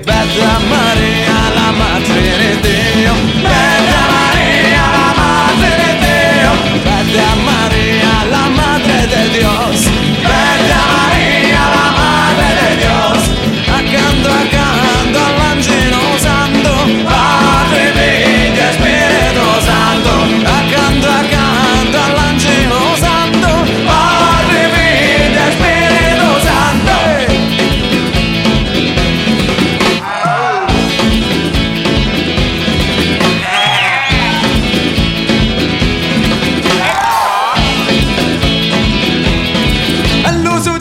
Bella Maria, la madre de Dio, Bella Maria, la madre de Dio, Bella Maria, la madre de Dios, Bella Maria, la madre de Dios, accanto all'angelo santo, Padre, Figlio e Spirito Santo, accanto all'angelo santo, Padre, Figlio e Spirito Santo.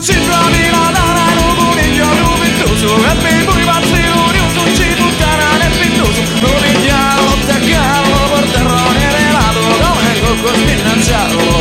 Ci trovi la dana e un coniglio più e per cui pazzi curioso ci puttana nel pittoso lo pigliano, lo attaccano, lo porterrone relato come un cocco spinacciato.